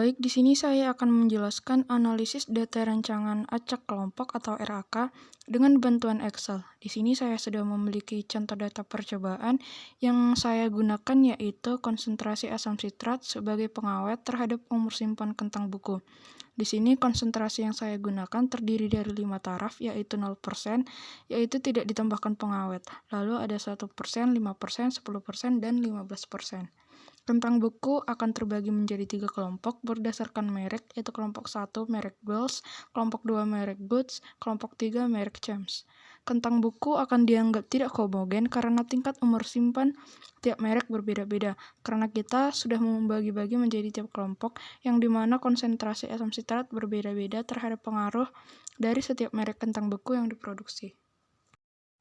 Baik, di sini saya akan menjelaskan analisis data rancangan acak kelompok atau RAK dengan bantuan Excel. Di sini saya sudah memiliki contoh data percobaan yang saya gunakan, yaitu konsentrasi asam sitrat sebagai pengawet terhadap umur simpan kentang buku. Di sini konsentrasi yang saya gunakan terdiri dari 5 taraf, yaitu 0%, yaitu tidak ditambahkan pengawet. Lalu ada 1%, 5%, 10%, dan 15%. Kentang buku akan terbagi menjadi 3 kelompok berdasarkan merek, yaitu kelompok 1 merek Wells, kelompok 2 merek Goods, kelompok 3 merek Champs. Kentang buku akan dianggap tidak homogen karena tingkat umur simpan tiap merek berbeda-beda, karena kita sudah membagi-bagi menjadi tiap kelompok yang dimana konsentrasi asam sitrat berbeda-beda terhadap pengaruh dari setiap merek kentang buku yang diproduksi.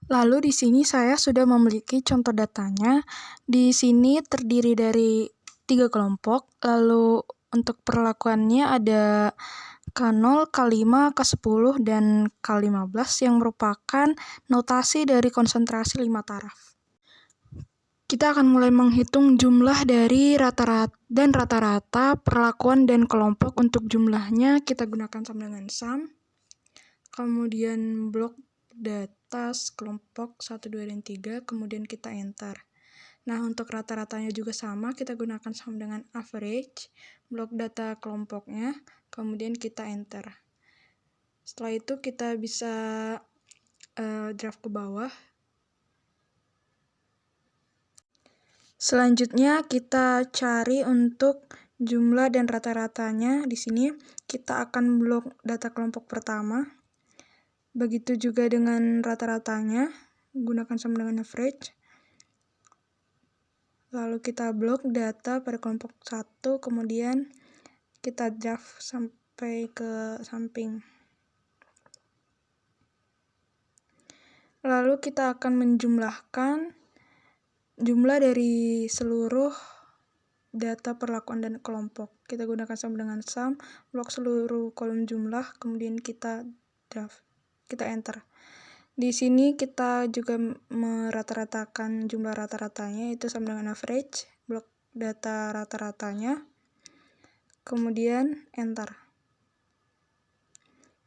Lalu di sini saya sudah memiliki contoh datanya. Di sini terdiri dari 3 kelompok. Lalu untuk perlakuannya ada K0, K5, K10, dan K15 yang merupakan notasi dari konsentrasi 5 taraf. Kita akan mulai menghitung jumlah dari rata-rata perlakuan dan kelompok. Untuk jumlahnya kita gunakan sama dengan sum. Kemudian blok data kelompok 1, 2, dan 3, kemudian kita enter. Nah, untuk rata-ratanya juga sama, kita gunakan sama dengan average, blok data kelompoknya, kemudian kita enter. Setelah itu kita bisa draft ke bawah. Selanjutnya kita cari untuk jumlah dan rata-ratanya. Di sini kita akan blok data kelompok pertama. Begitu juga dengan rata-ratanya, gunakan sama dengan average. Lalu kita blok data pada kelompok 1, kemudian kita draft sampai ke samping. Lalu kita akan menjumlahkan jumlah dari seluruh data perlakuan dan kelompok. Kita gunakan sama dengan sum, blok seluruh kolom jumlah, kemudian kita draft. Kita enter. Di sini kita juga merata-ratakan jumlah rata-ratanya, itu sama dengan average, blok data rata-ratanya, kemudian enter.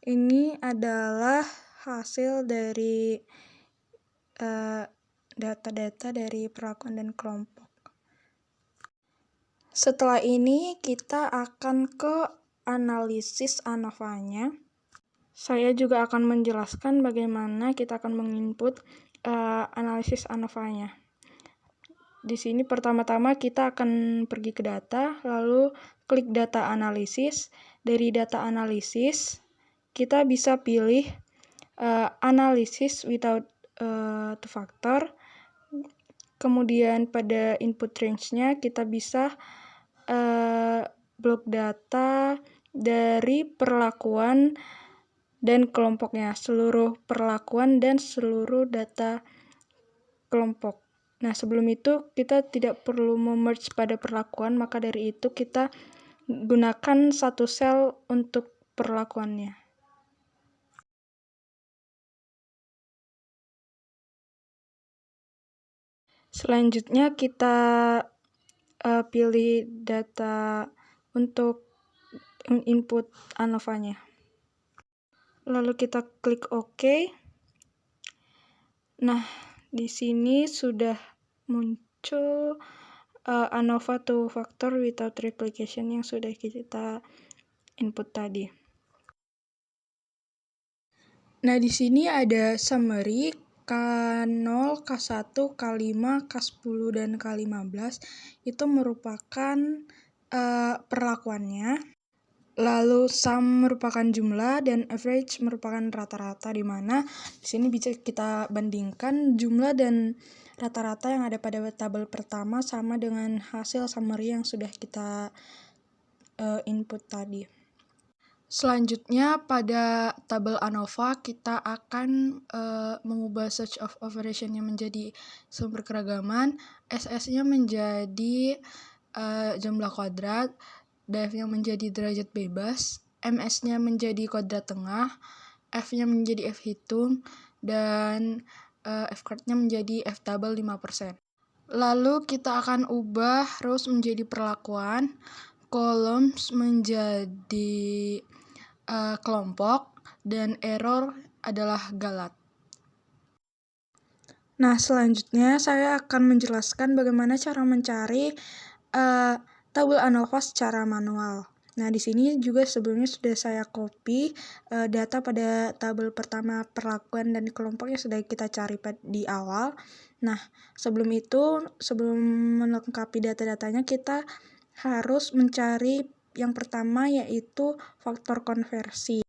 Ini adalah hasil dari data-data dari perlakuan dan kelompok. Setelah ini kita akan ke analisis ANOVA-nya. Saya juga akan menjelaskan bagaimana kita akan menginput analisis ANOVA-nya. Di sini pertama-tama kita akan pergi ke data, lalu klik data analisis. Dari data analisis, kita bisa pilih analisis without two factor. Kemudian pada input range-nya kita bisa blok data dari perlakuan dan kelompoknya, seluruh perlakuan dan seluruh data kelompok. Nah, sebelum itu kita tidak perlu memerge pada perlakuan, maka dari itu kita gunakan satu sel untuk perlakuannya. Selanjutnya kita pilih data untuk input ANOVA-nya. Lalu kita klik OK. Nah, di sini sudah muncul ANOVA two factor without replication yang sudah kita input tadi. Nah, di sini ada summary K0, K1, K5, K10, dan K15. Itu merupakan perlakuannya. Lalu sum merupakan jumlah dan average merupakan rata-rata, di mana di sini bisa kita bandingkan jumlah dan rata-rata yang ada pada tabel pertama sama dengan hasil summary yang sudah kita input tadi. Selanjutnya pada tabel ANOVA kita akan mengubah search of operation-nya menjadi sumber keragaman, SS-nya menjadi jumlah kuadrat, df-nya menjadi derajat bebas, ms-nya menjadi kuadrat tengah, f-nya menjadi f hitung, dan f-chord-nya menjadi f tabel 5%. Lalu kita akan ubah rows menjadi perlakuan. columns menjadi kelompok, dan error adalah galat. Nah, selanjutnya saya akan menjelaskan bagaimana cara mencari tabel ANOVA secara manual. Nah, di sini juga sebelumnya sudah saya copy data pada tabel pertama perlakuan dan kelompok yang sudah kita cari di awal. Nah, sebelum melengkapi data-datanya, kita harus mencari yang pertama, yaitu faktor konversi.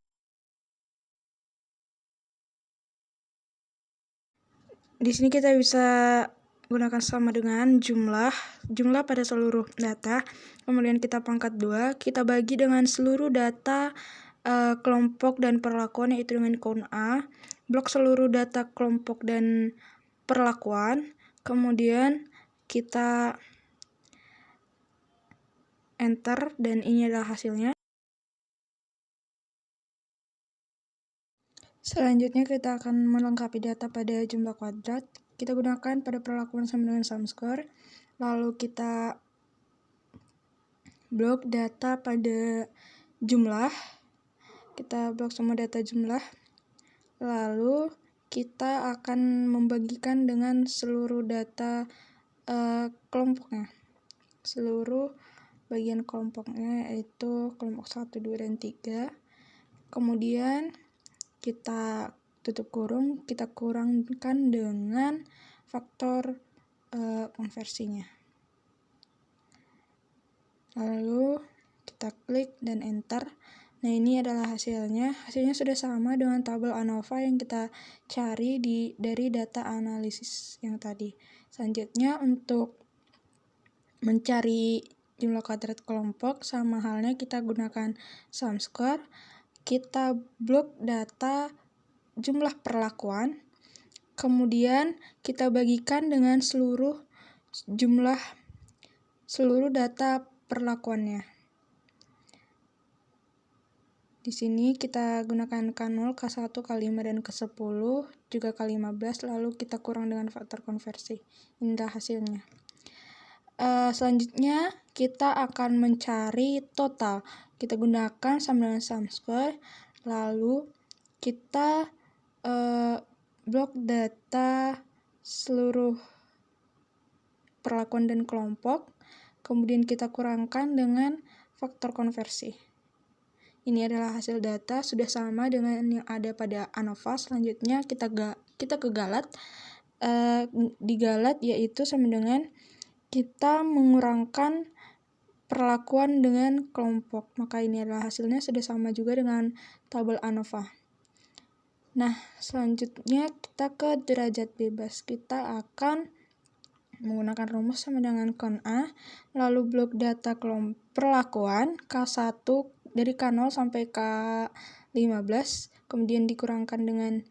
Di sini kita bisa gunakan sama dengan jumlah pada seluruh data, kemudian kita pangkat 2, kita bagi dengan seluruh data kelompok dan perlakuan, yaitu dengan count A, blok seluruh data kelompok dan perlakuan, kemudian kita enter, dan ini adalah hasilnya. Selanjutnya kita akan melengkapi data pada jumlah kuadrat. Kita gunakan pada perlakuan sama dengan sum score. Lalu kita blok data pada jumlah. Kita blok semua data jumlah. Lalu kita akan membagikan dengan seluruh data kelompoknya. Seluruh bagian kelompoknya, yaitu kelompok 1, 2, dan 3. Kemudian kita tutup kurung, kita kurangkan dengan faktor konversinya. Lalu kita klik dan enter. Nah, ini adalah hasilnya. Hasilnya sudah sama dengan tabel ANOVA yang kita cari dari data analisis yang tadi. Selanjutnya, untuk mencari jumlah kuadrat kelompok, sama halnya kita gunakan sum score. Kita blok data jumlah perlakuan, kemudian kita bagikan dengan seluruh data perlakuannya. Di sini kita gunakan K0, K1, K5, dan K10, juga K15, lalu kita kurang dengan faktor konversi. Ini adalah hasilnya. Selanjutnya kita akan mencari total. Kita gunakan sama dengan sum score, lalu kita blok data seluruh perlakuan dan kelompok, kemudian kita kurangkan dengan faktor konversi. Ini adalah hasil data, sudah sama dengan yang ada pada ANOVA. Selanjutnya kita ke galat. Di galat yaitu sama dengan kita mengurangkan perlakuan dengan kelompok. Maka ini adalah hasilnya, sudah sama juga dengan tabel ANOVA. Nah, selanjutnya kita ke derajat bebas. Kita akan menggunakan rumus sama dengan count A, lalu blok data perlakuan K1 dari K0 sampai K15, kemudian dikurangkan dengan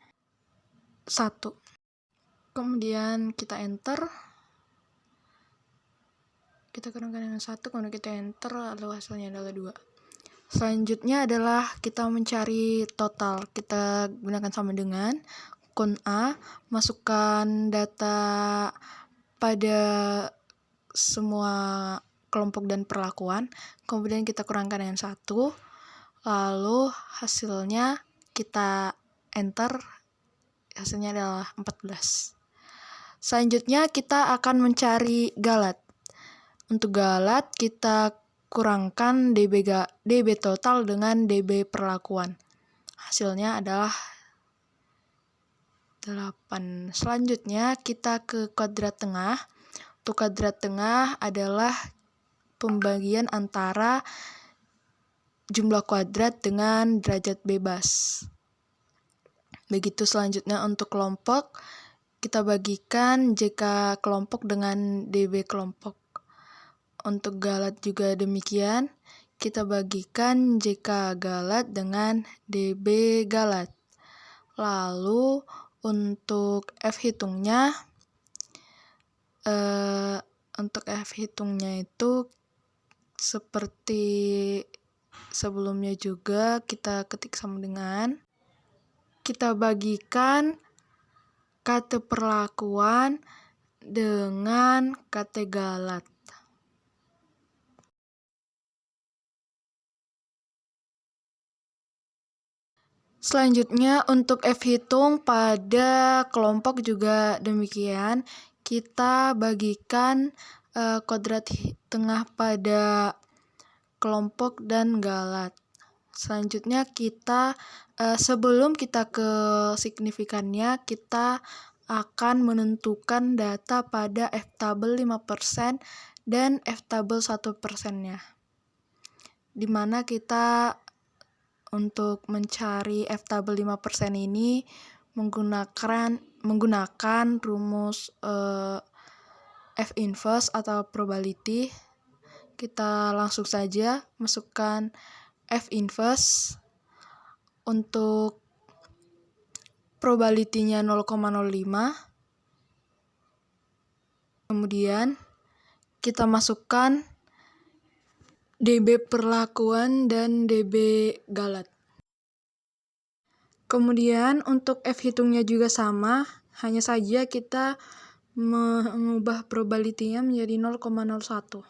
1. Kemudian kita enter. Kita kurangkan dengan 1, kemudian kita enter, lalu hasilnya adalah 2. Selanjutnya adalah kita mencari total. Kita gunakan sama dengan count A, masukkan data pada semua kelompok dan perlakuan, kemudian kita kurangkan dengan 1, lalu hasilnya kita enter, hasilnya adalah 14. Selanjutnya kita akan mencari galat. Untuk galat kita kurangkan DB total dengan DB perlakuan. Hasilnya adalah 8. Selanjutnya kita ke kuadrat tengah. Untuk kuadrat tengah adalah pembagian antara jumlah kuadrat dengan derajat bebas. Begitu selanjutnya untuk kelompok, kita bagikan JK kelompok dengan DB kelompok. Untuk galat juga demikian, kita bagikan JK galat dengan DB galat. Lalu untuk F hitungnya, itu seperti sebelumnya juga, kita ketik sama dengan, kita bagikan kata perlakuan dengan kata galat. Selanjutnya untuk F hitung pada kelompok juga demikian. Kita bagikan kodrat tengah pada kelompok dan galat. Selanjutnya kita sebelum kita ke signifikannya, kita akan menentukan data pada F-tabel 5% dan F-tabel 1%-nya. Dimana kita untuk mencari F-tabel 5% ini menggunakan rumus F inverse atau probability. Kita langsung saja masukkan F inverse. Untuk probability-nya 0,05. Kemudian kita masukkan dB perlakuan dan dB galat. Kemudian untuk F hitungnya juga sama, hanya saja kita mengubah probability-nya menjadi 0,01.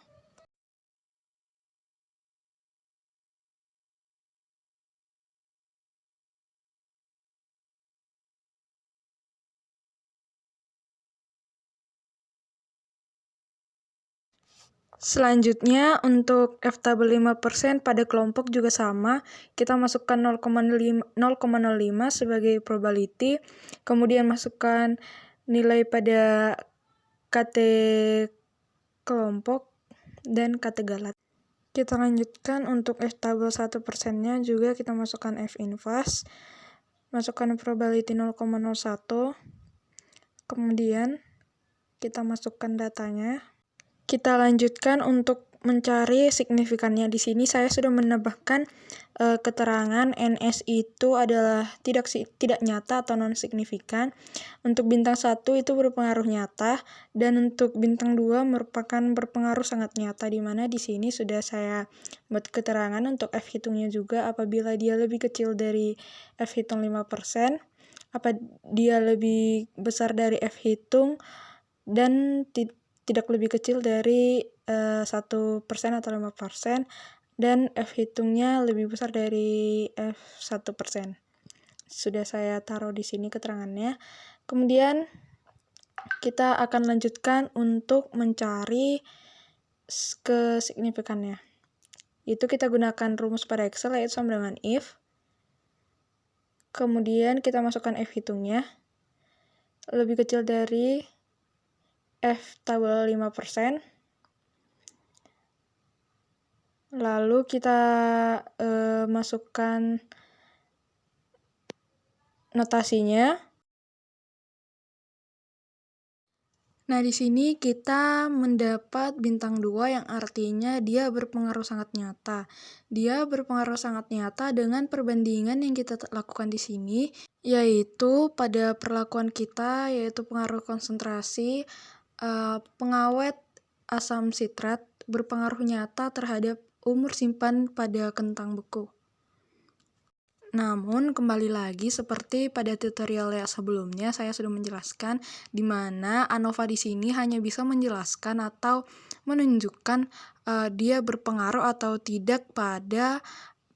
Selanjutnya untuk F-tabel 5% pada kelompok juga sama, kita masukkan 0,05 sebagai probability, kemudian masukkan nilai pada KT kelompok dan KT galat. Kita lanjutkan untuk F-tabel 1%-nya juga kita masukkan F inverse, masukkan probability 0,01, kemudian kita masukkan datanya. Kita lanjutkan untuk mencari signifikannya. Di sini saya sudah menambahkan keterangan NS itu adalah tidak nyata atau non signifikan. Untuk bintang 1 itu berpengaruh nyata, dan untuk bintang 2 merupakan berpengaruh sangat nyata, di mana di sini sudah saya buat keterangan untuk F hitungnya juga. Apabila dia lebih kecil dari F hitung 5%, apa dia lebih besar dari F hitung, dan tidak lebih kecil dari 1% atau 5%, dan F hitungnya lebih besar dari F 1%. Sudah saya taruh di sini keterangannya. Kemudian kita akan lanjutkan untuk mencari kesignifikannya. Itu kita gunakan rumus pada Excel, yaitu sama dengan if. Kemudian kita masukkan F hitungnya lebih kecil dari F tabel 5%. Lalu kita masukkan notasinya. Nah, di sini kita mendapat bintang 2 yang artinya dia berpengaruh sangat nyata. Dia berpengaruh sangat nyata dengan perbandingan yang kita lakukan di sini, yaitu pada perlakuan kita, yaitu pengaruh konsentrasi pengawet asam sitrat berpengaruh nyata terhadap umur simpan pada kentang beku. Namun, kembali lagi seperti pada tutorial yang sebelumnya, saya sudah menjelaskan di mana ANOVA di sini hanya bisa menjelaskan atau menunjukkan dia berpengaruh atau tidak pada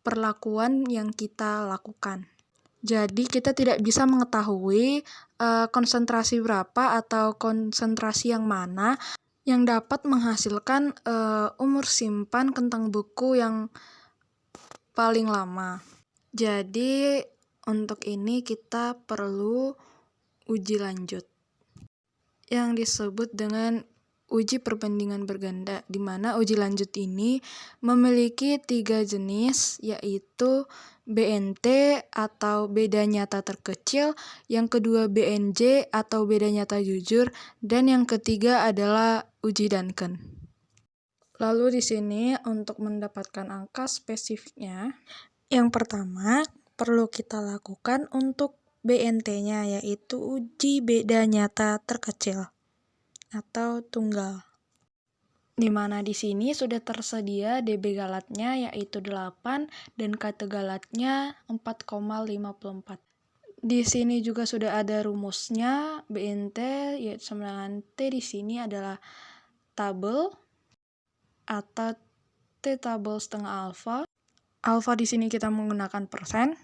perlakuan yang kita lakukan. Jadi, kita tidak bisa mengetahui konsentrasi berapa atau konsentrasi yang mana yang dapat menghasilkan umur simpan kentang beku yang paling lama. Jadi, untuk ini kita perlu uji lanjut yang disebut dengan uji perbandingan berganda, di mana uji lanjut ini memiliki 3 jenis, yaitu BNT atau beda nyata terkecil, yang kedua BNJ atau beda nyata jujur, dan yang ketiga adalah uji Duncan. Lalu di sini untuk mendapatkan angka spesifiknya, yang pertama perlu kita lakukan untuk BNT-nya, yaitu uji beda nyata terkecil atau tunggal. Di mana di sini sudah tersedia dB galatnya yaitu 8 dan KT galatnya 4,54. Di sini juga sudah ada rumusnya BNT, yaitu sama dengan T di sini adalah tabel atau T tabel setengah alfa. Alfa di sini kita menggunakan persen.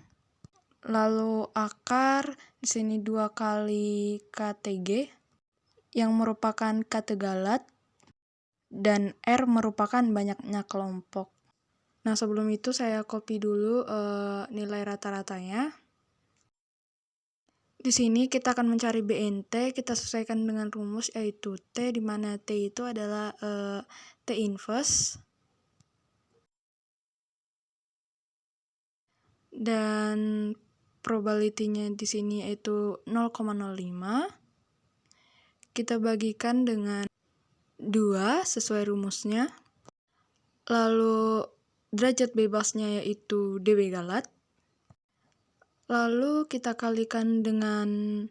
Lalu akar di sini 2 kali KTG yang merupakan kategalat, dan R merupakan banyaknya kelompok. Nah, sebelum itu saya copy dulu nilai rata-ratanya. Di sini kita akan mencari BNT, kita sesuaikan dengan rumus yaitu T, di mana T itu adalah T inverse. Dan probability-nya di sini yaitu 0,05. Kita bagikan dengan 2 sesuai rumusnya. Lalu derajat bebasnya yaitu dB galat. Lalu kita kalikan dengan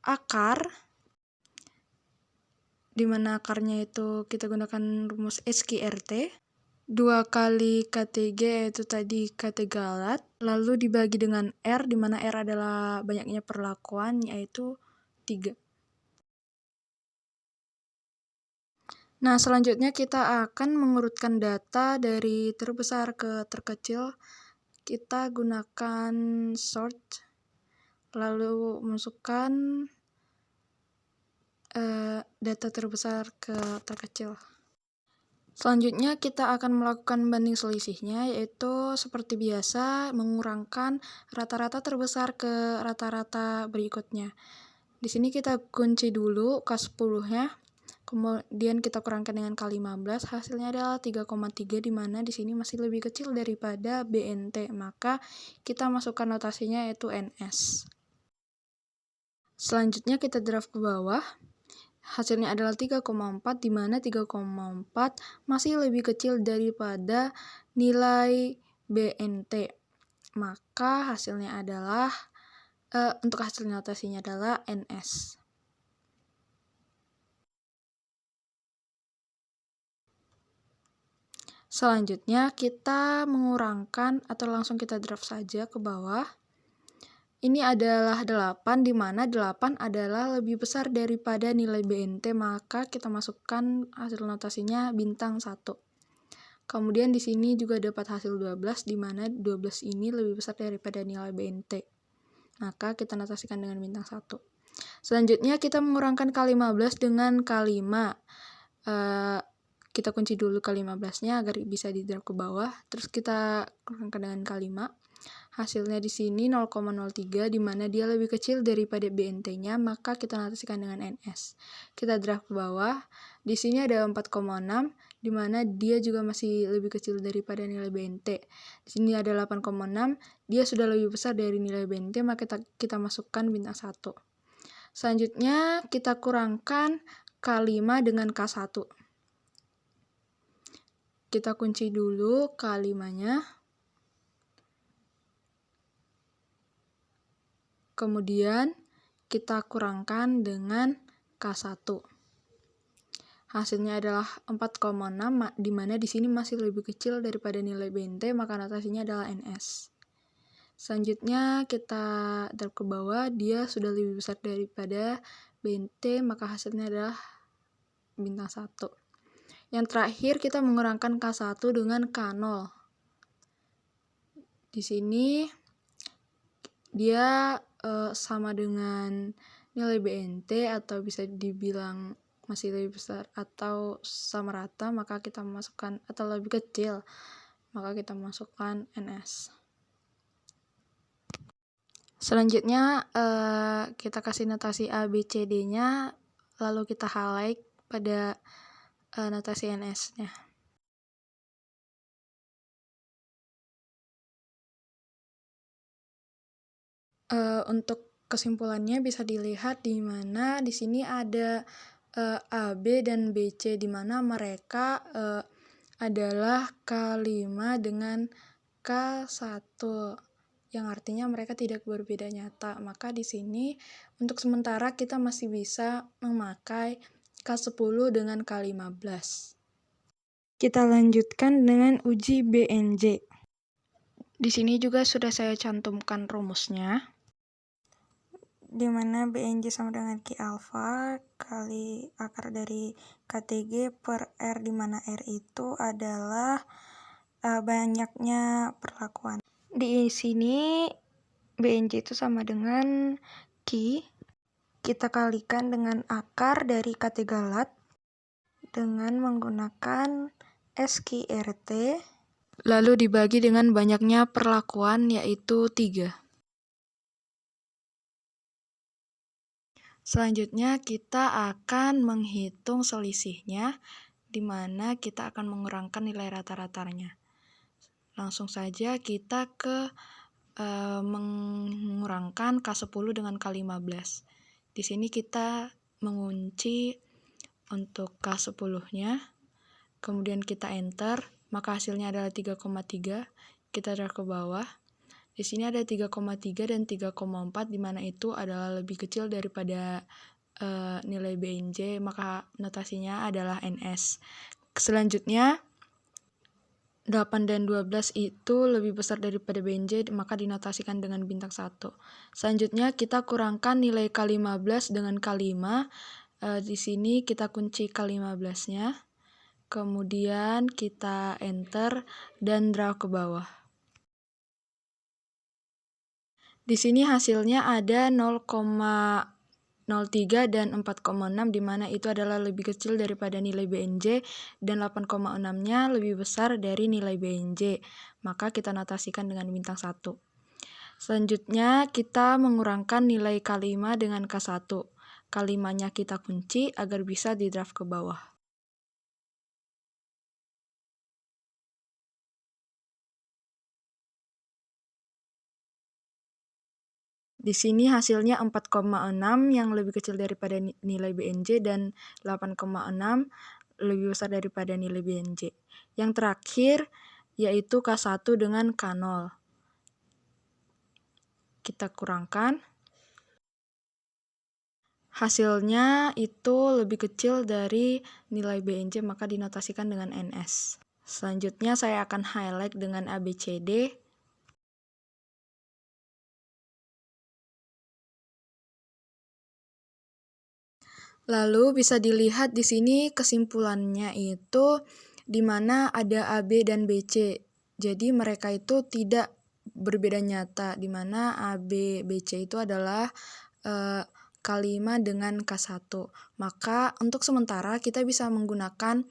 akar, di mana akarnya itu kita gunakan rumus SQRT. 2 kali KTG yaitu tadi kategalat, lalu dibagi dengan R, di mana R adalah banyaknya perlakuan yaitu 3. Nah, selanjutnya kita akan mengurutkan data dari terbesar ke terkecil. Kita gunakan sort, lalu masukkan data terbesar ke terkecil. Selanjutnya kita akan melakukan banding selisihnya, yaitu seperti biasa mengurangkan rata-rata terbesar ke rata-rata berikutnya. Di sini kita kunci dulu K10-nya, kemudian kita kurangkan dengan K15, hasilnya adalah 3,3, di mana di sini masih lebih kecil daripada BNT, maka kita masukkan notasinya yaitu NS. Selanjutnya kita draft ke bawah. Hasilnya adalah 3,4, di mana 3,4 masih lebih kecil daripada nilai BNT. Maka hasilnya adalah, untuk hasil notasinya adalah NS. Selanjutnya kita mengurangkan atau langsung kita draft saja ke bawah. Ini adalah 8, di mana 8 adalah lebih besar daripada nilai BNT, maka kita masukkan hasil notasinya bintang 1. Kemudian di sini juga dapat hasil 12, di mana 12 ini lebih besar daripada nilai BNT. Maka kita notasikan dengan bintang 1. Selanjutnya kita mengurangkan K15 dengan K5. Kita kunci dulu K15-nya agar bisa di-drag ke bawah. Terus kita kurangkan dengan K5. Hasilnya di sini 0,03, di mana dia lebih kecil daripada BNT-nya, maka kita notasikan dengan NS. Kita drag ke bawah. Di sini ada 4,6, di mana dia juga masih lebih kecil daripada nilai BNT. Di sini ada 8,6, dia sudah lebih besar dari nilai BNT, maka kita masukkan bintang 1. Selanjutnya kita kurangkan K5 dengan K1. Kita kunci dulu K5-nya. Kemudian kita kurangkan dengan K1. Hasilnya adalah 4,6, di mana di sini masih lebih kecil daripada nilai BNT, maka notasinya adalah NS. Selanjutnya kita drag ke bawah, dia sudah lebih besar daripada BNT, maka hasilnya adalah bintang 1. Yang terakhir kita mengurangkan K1 dengan K0. Di sini dia sama dengan nilai BNT atau bisa dibilang masih lebih besar atau sama rata, maka kita masukkan, atau lebih kecil, maka kita masukkan NS. Selanjutnya kita kasih notasi A, B, C, D-nya, lalu kita highlight pada notasi NS-nya. Untuk kesimpulannya bisa dilihat di mana di sini ada A, B, dan B, C, di mana mereka adalah K5 dengan K1, yang artinya mereka tidak berbeda nyata. Maka di sini untuk sementara kita masih bisa memakai K10 dengan K15. Kita lanjutkan dengan uji BNJ. Di sini juga sudah saya cantumkan rumusnya, di mana BNJ sama dengan Q alpha kali akar dari KTG per R, di mana R itu adalah banyaknya perlakuan. Di sini BNJ itu sama dengan Q. Kita kalikan dengan akar dari kategalat dengan menggunakan SQRT. Lalu dibagi dengan banyaknya perlakuan, yaitu 3. Selanjutnya kita akan menghitung selisihnya, di mana kita akan mengurangkan nilai rata-ratanya. Langsung saja kita ke mengurangkan K10 dengan K15. Di sini kita mengunci untuk K10-nya, kemudian kita enter, maka hasilnya adalah 3,3. Kita drag ke bawah. Di sini ada 3,3 dan 3,4, di mana itu adalah lebih kecil daripada nilai BNJ, maka notasinya adalah NS. Selanjutnya 8 dan 12 itu lebih besar daripada BNJ, maka dinotasikan dengan bintang 1. Selanjutnya kita kurangkan nilai K15 dengan K5. Di sini kita kunci K15-nya. Kemudian kita enter dan drag ke bawah. Di sini hasilnya ada 0,03 dan 4,6, di mana itu adalah lebih kecil daripada nilai BNJ, dan 8,6-nya lebih besar dari nilai BNJ, maka kita notasikan dengan bintang 1. Selanjutnya kita mengurangkan nilai K5 dengan K1. K5-nya kita kunci agar bisa di draft ke bawah. Di sini hasilnya 4,6 yang lebih kecil daripada nilai BNJ, dan 8,6 lebih besar daripada nilai BNJ. Yang terakhir yaitu K1 dengan K0. Kita kurangkan. Hasilnya itu lebih kecil dari nilai BNJ, maka dinotasikan dengan NS. Selanjutnya saya akan highlight dengan ABCD. Lalu bisa dilihat di sini kesimpulannya itu di mana ada AB dan BC. Jadi mereka itu tidak berbeda nyata, di mana AB, BC itu adalah K5 dengan K1. Maka untuk sementara kita bisa menggunakan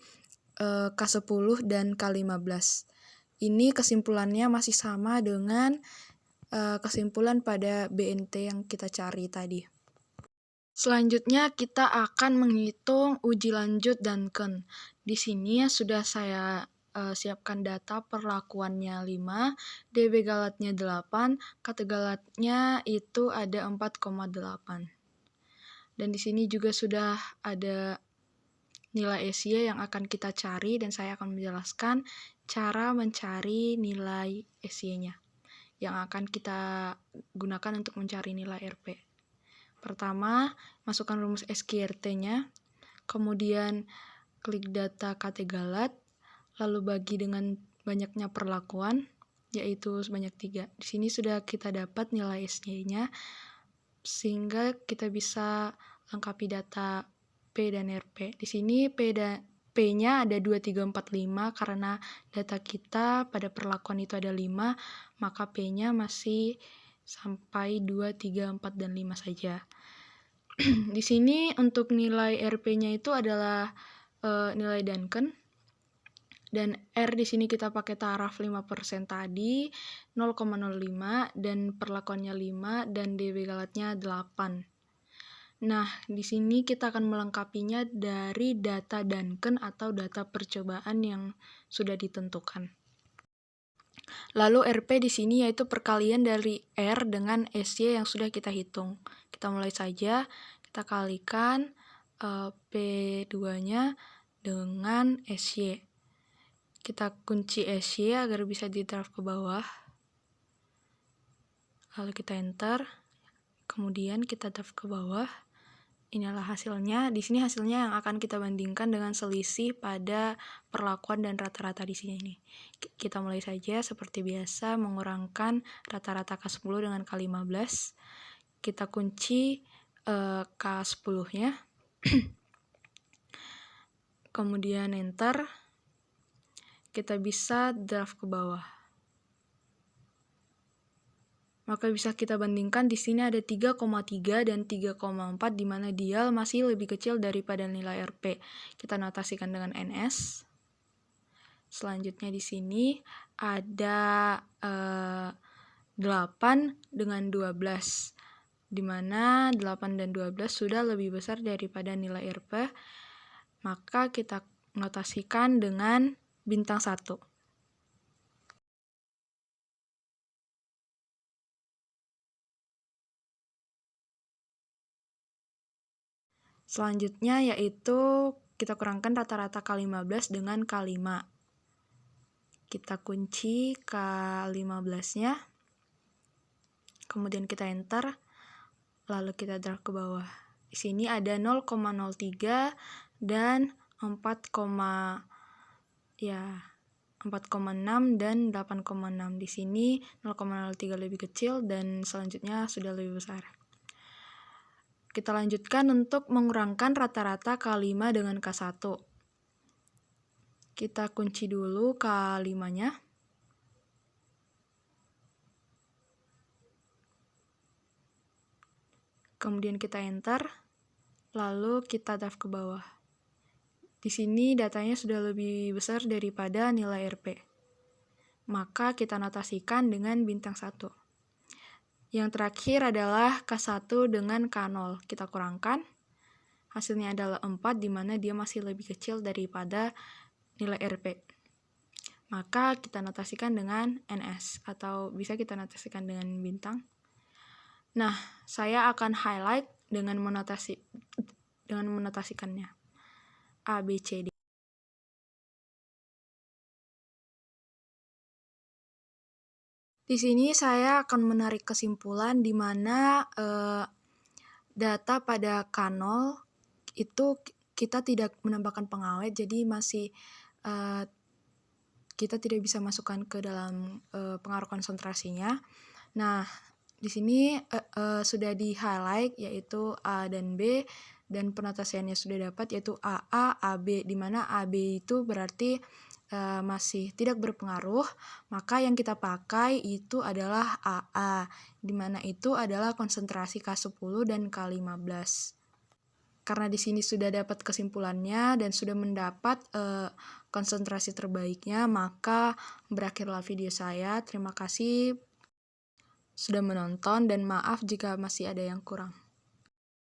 K10 dan K15. Ini kesimpulannya masih sama dengan kesimpulan pada BNT yang kita cari tadi. Selanjutnya kita akan menghitung uji lanjut Duncan. Di sini sudah saya siapkan data perlakuannya 5, DB galatnya 8, kate galatnya itu ada 4,8. Dan di sini juga sudah ada nilai SY yang akan kita cari, dan saya akan menjelaskan cara mencari nilai SY-nya yang akan kita gunakan untuk mencari nilai RP. Pertama, masukkan rumus SQRT-nya, kemudian klik data kate galat, lalu bagi dengan banyaknya perlakuan, yaitu sebanyak 3. Di sini sudah kita dapat nilai SY-nya, sehingga kita bisa lengkapi data P dan RP. Di sini P-nya ada 2, 3, 4, 5, karena data kita pada perlakuan itu ada 5, maka P-nya masih sampai 2, 3, 4, dan 5 saja. Di sini untuk nilai RP-nya itu adalah nilai Duncan, dan R di sini kita pakai taraf 5% tadi, 0,05, dan perlakuannya 5, dan DB galatnya 8. Nah, di sini kita akan melengkapinya dari data Duncan atau data percobaan yang sudah ditentukan. Lalu RP di sini yaitu perkalian dari R dengan SY yang sudah kita hitung. Kita mulai saja, kita kalikan P2-nya dengan SY. Kita kunci SY agar bisa di draft ke bawah. Lalu kita enter, kemudian kita draft ke bawah. Inilah hasilnya. Di sini hasilnya yang akan kita bandingkan dengan selisih pada perlakuan dan rata-rata di sini. Kita mulai saja seperti biasa mengurangkan rata-rata K10 dengan K15. Kita kunci K10-nya. Kemudian enter. Kita bisa draft ke bawah. Maka bisa kita bandingkan di sini ada 3,3 dan 3,4 di mana dial masih lebih kecil daripada nilai RP. Kita notasikan dengan NS. Selanjutnya di sini ada 8 dengan 12, di mana 8 dan 12 sudah lebih besar daripada nilai RP, maka kita notasikan dengan bintang 1. Selanjutnya yaitu kita kurangkan rata-rata K15 dengan K5. Kita kunci K15-nya, kemudian kita enter, lalu kita drag ke bawah. Di sini ada 0,03 dan 4,6 dan 8,6. Di sini 0,03 lebih kecil dan selanjutnya sudah lebih besar. Kita lanjutkan untuk mengurangkan rata-rata K5 dengan K1. Kita kunci dulu K5-nya. Kemudian kita enter, lalu kita drag ke bawah. Di sini datanya sudah lebih besar daripada nilai RP. Maka kita notasikan dengan bintang 1. Yang terakhir adalah K1 dengan K0. Kita kurangkan. Hasilnya adalah 4, di mana dia masih lebih kecil daripada nilai RP. Maka kita notasikan dengan NS, atau bisa kita notasikan dengan bintang. Nah, saya akan highlight dengan menotasikannya. A, B, C, D. Di sini saya akan menarik kesimpulan di mana data pada K0 itu kita tidak menambahkan pengawet, jadi masih kita tidak bisa masukkan ke dalam pengaruh konsentrasinya. Nah, di sini sudah di-highlight yaitu A dan B, dan penotasiannya sudah dapat yaitu AA, AB, di mana AB itu berarti masih tidak berpengaruh, maka yang kita pakai itu adalah AA, di mana itu adalah konsentrasi K10 dan K15. Karena di sini sudah dapat kesimpulannya dan sudah mendapat konsentrasi terbaiknya, maka berakhirlah video saya. Terima kasih sudah menonton dan maaf jika masih ada yang kurang.